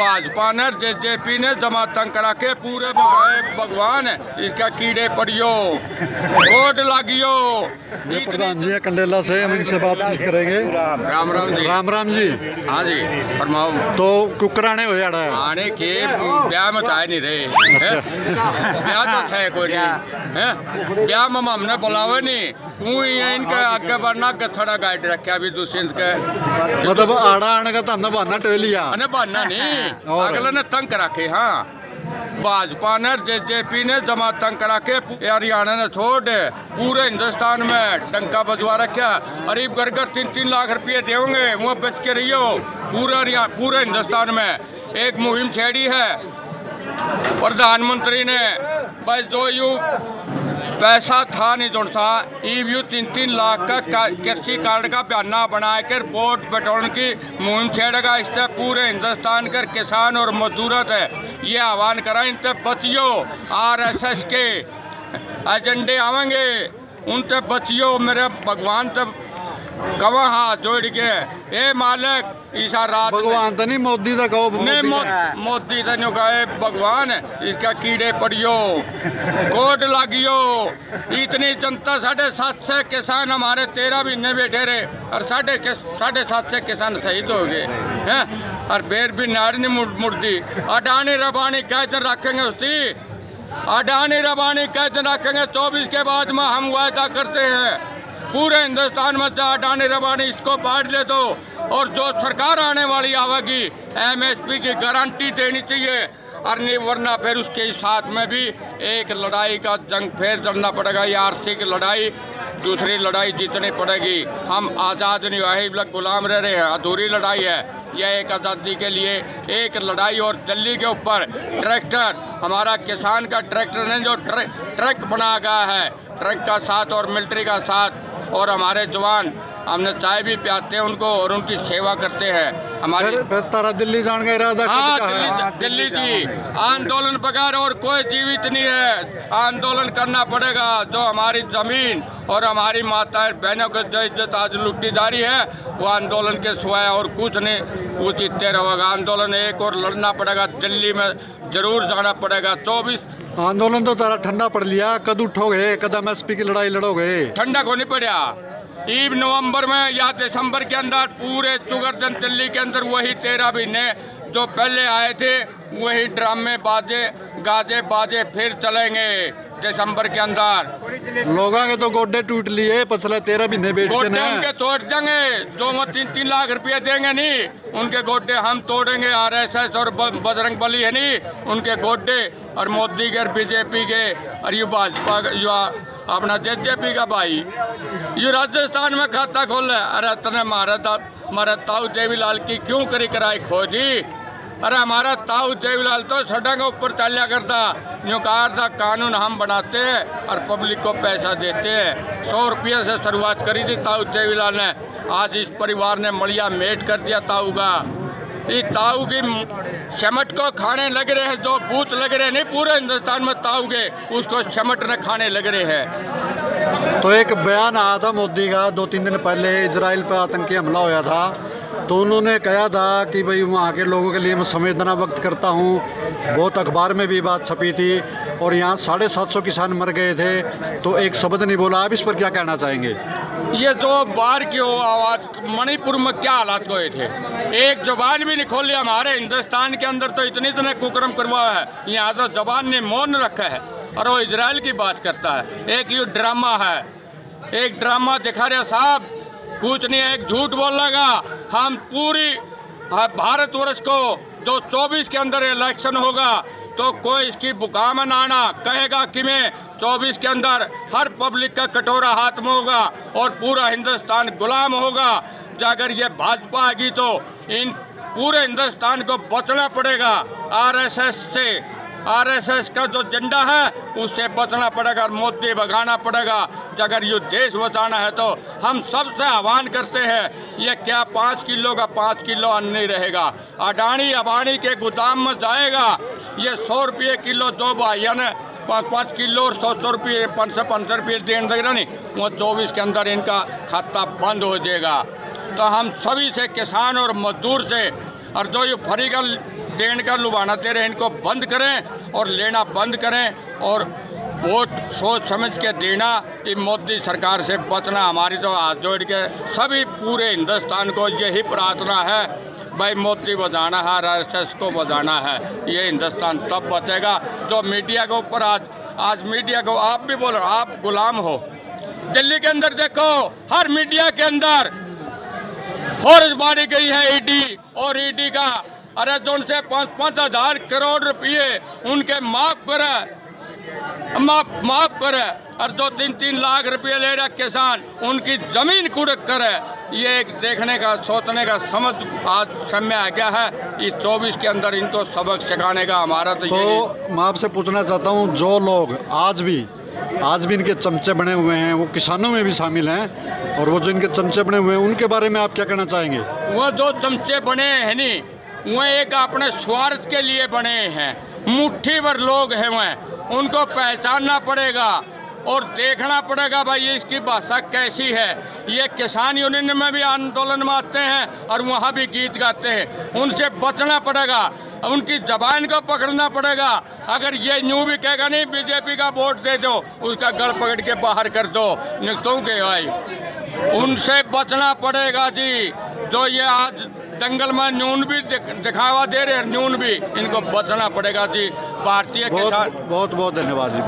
भाजपा ने जेजेपी ने जमा तंग करा के पूरे भगवान इसका कीड़े पड़ियो वोट लागियो। ये प्रधान जी है कंडेला से, हम इनसे बातचीत करेंगे। राम राम जी। राम राम जी। हाँ जी फरमाओ। तो कुकराने हो जाड़ा है आने के ब्याह में आए नहीं रहे, ब्याह तो है कोई नहीं, ब्याह में हमने बुलावे नहीं, इनका आगे बढ़ना थोड़ा गाइड रखा अभी दूसरे के मतलब आड़ा आने का तो हमने बहाना टे लिया, बहाना नहीं अगले ने तंग करा के। हाँ भाजपा ने जेजेपी ने जमा तंग करा के हरियाणा ने छोड़ पूरे हिंदुस्तान में डंका बजवा रखा। गरीब घर 3-3 लाख रुपये देंगे वो बच के रहियो। पूरे हिंदुस्तान में एक मुहिम छेड़ी है प्रधानमंत्री ने, बस जो यू पैसा था नहीं जोड़ता ईवीयू 3-3 लाख का कृषि कार्ड का बयाना बना कर वोट बटोरने की मुहिम छेड़ेगा। इससे पूरे हिंदुस्तान के किसान और मजदूरत है ये आह्वान करा, इनसे बचियो। आरएसएस के एजेंडे आवेंगे उनसे बचियो मेरे भगवान से कवा हाथ जोड़ के। ए मालिक ईसा रात भगवान तो नहीं मोदी का कहो, नहीं मोदी तो नहीं कहे भगवान इसका कीड़े पड़ियो कोट लागियो। इतनी जनता 750 किसान हमारे 13 महीने बैठे रहे और 750 किसान शहीद हो गए हैं और फिर भी नाड़ नहीं मुड़ती। अडानी रबानी कैसे रखेंगे उसकी, अडानी रबानी कैसे रखेंगे। 24 के बाद में हम वायदा करते हैं पूरे हिंदुस्तान में अडानी रबानी इसको बांट ले दो और जो सरकार आने वाली आवेगी एमएसपी की गारंटी देनी चाहिए और नहीं वरना फिर उसके साथ में भी एक लड़ाई का जंग फिर लड़ना पड़ेगा। ये आर्थिक लड़ाई दूसरी लड़ाई जीतनी पड़ेगी। हम आज़ाद नहीं हुए लोग गुलाम रह रहे हैं, अधूरी लड़ाई है यह। एक आज़ादी के लिए एक लड़ाई और दिल्ली के ऊपर ट्रैक्टर हमारा किसान का ट्रैक्टर ने जो ट्रक बना गया है, ट्रक का साथ और मिलिट्री का साथ और हमारे जवान हमने चाय भी पियाते हैं उनको और उनकी सेवा करते हैं। हमारी तारा दिल्ली जाने का इरादा? हाँ दिल्ली जी आंदोलन बगैर और कोई जीवित नहीं है, आंदोलन करना पड़ेगा। जो हमारी जमीन और हमारी माताएं बहनों की जो इज्जत आज लुटी जा रही है वो आंदोलन के सिवाय और कुछ नहीं, वो जीतते रहेगा। आंदोलन एक और लड़ना पड़ेगा, दिल्ली में जरूर जाना पड़ेगा। 24 आंदोलन तो तारा ठंडा पड़ लिया, कद उठोगे, कद एमएसपी की लड़ाई लड़ोगे? ठंडा को नहीं पड़ा। ईब नवंबर में या दिसंबर के अंदर पूरे चुगरजन दिल्ली के अंदर वही 13 महीने जो पहले आए थे वही ड्रामे बाजे गाजे बाजे फिर चलेंगे दिसंबर के अंदर। लोगों के तो गोड्डे टूट लिए पिछले 13 महीने बैठ के उनके तोड़ देंगे। जो वो 3-3 लाख रुपये देंगे नहीं उनके गोड्डे हम तोड़ेंगे। आरएसएस और बजरंग बली है नहीं उनके गोड्डे और मोदी के बीजेपी के और यू भाजपा युवा अपना जेजेपी का भाई ये राजस्थान में खाता खोल है। अरे तने मारा ताऊ देवीलाल की क्यों करी कराई खोजी? अरे हमारा ताऊ देवीलाल तो सड़क के ऊपर चलिया करता, यूँ कहा था कानून हम बनाते हैं और पब्लिक को पैसा देते हैं। 100 रुपये से शुरुआत करी थी ताऊ देवीलाल ने, आज इस परिवार ने मलिया मेट कर दिया ताऊ का। इस ताऊ की चमट को खाने लग रहे हैं, जो बूथ लग रहे हैं नहीं पूरे हिंदुस्तान में ताऊ के उसको चमटने खाने लग रहे हैं। तो एक बयान आया था मोदी का 2-3 दिन पहले, इजराइल पर आतंकी हमला होया था तो उन्होंने कहा था कि भाई वहाँ के लोगों के लिए मैं संवेदना व्यक्त करता हूँ। बहुत अखबार में भी बात छपी थी और यहाँ 750 किसान मर गए थे तो एक शब्द नहीं बोला। आप इस पर क्या कहना चाहेंगे? ये जो बाढ़ की आवाज़ मणिपुर में क्या हालात हुए थे, एक जबान भी नहीं खोली। हमारे हिंदुस्तान के अंदर तो इतने कुकर्म करवाया है, यहाँ तो जबान ने मौन रखा है और वो इजराइल की बात करता है। एक ये ड्रामा है, एक ड्रामा दिखा रहे साहब, कुछ नहीं है, एक झूठ बोलेगा। हम पूरी भारतवर्ष को जो 24 के अंदर इलेक्शन होगा तो कोई इसकी बुका में ना आना कहेगा कि मैं 24 के अंदर हर पब्लिक का कटोरा हाथ में होगा और पूरा हिंदुस्तान गुलाम होगा। अगर ये भाजपा आएगी तो इन पूरे हिंदुस्तान को बचना पड़ेगा आरएसएस से। आरएसएस का जो झंडा है उससे बचना पड़ेगा और मोदी भगाना पड़ेगा। अगर ये देश बचाना है तो हम सबसे आह्वान करते हैं, ये क्या 5 किलो का 5 किलो अन्न नहीं रहेगा। अडानी अबानी के गोदाम में जाएगा ये 100 रुपये किलो, जो भाइयों ने 5-5 किलो और 100 रुपये 500 रुपये देने देगा नहीं, वो 24 के अंदर इनका खाता बंद हो जाएगा। तो हम सभी से, किसान और मजदूर से और जो ये फ्री का देने का लुभाना दे रहे हैं इनको बंद करें और लेना बंद करें और वोट सोच समझ के देना। ये मोदी सरकार से बचना हमारी तो हाथ जोड़ के सभी पूरे हिंदुस्तान को यही प्रार्थना है, भाई मोदी बजाना है, RSS को बजाना है, ये हिंदुस्तान तब बचेगा। जो मीडिया के ऊपर आज मीडिया को आप भी बोलो आप गुलाम हो। दिल्ली के अंदर देखो हर मीडिया के अंदर फौज बांधी गई है ईडी, और ईडी का अरे जो उनसे 5-5 हज़ार करोड़ रुपये उनके माफ करे और जो 3-3 लाख रुपये ले रहे किसान उनकी जमीन कुड़क करे। ये एक देखने का सोचने का समझ आज समय आ गया है। इस 24 के अंदर इनको सबक सिखाने का हमारा तो मैं आपसे पूछना चाहता हूँ, जो लोग आज भी इनके चमचे बने हुए हैं वो किसानों में भी शामिल हैं, और वो जो इनके चमचे बने हुए हैं उनके बारे में आप क्या कहना चाहेंगे? वो जो चमचे बने हैं नी वो एक अपने स्वार्थ के लिए बने हैं, मुट्ठी भर लोग हैं, वह उनको पहचानना पड़ेगा और देखना पड़ेगा भाई इसकी भाषा कैसी है। ये किसान यूनियन में भी आंदोलन में आते हैं और वहाँ भी गीत गाते हैं, उनसे बचना पड़ेगा, उनकी जबान को पकड़ना पड़ेगा। अगर ये यूँ भी कहेगा नहीं बीजेपी का वोट दे दो, उसका गल पकड़ के बाहर कर दो, निकलूँ के भाई उनसे बचना पड़ेगा जी। जो ये आज दंगल में न्यून भी दिखावा दे रहे हैं, न्यून भी इनको बचना पड़ेगा जी। भारतीय किसान बहुत बहुत धन्यवाद जी।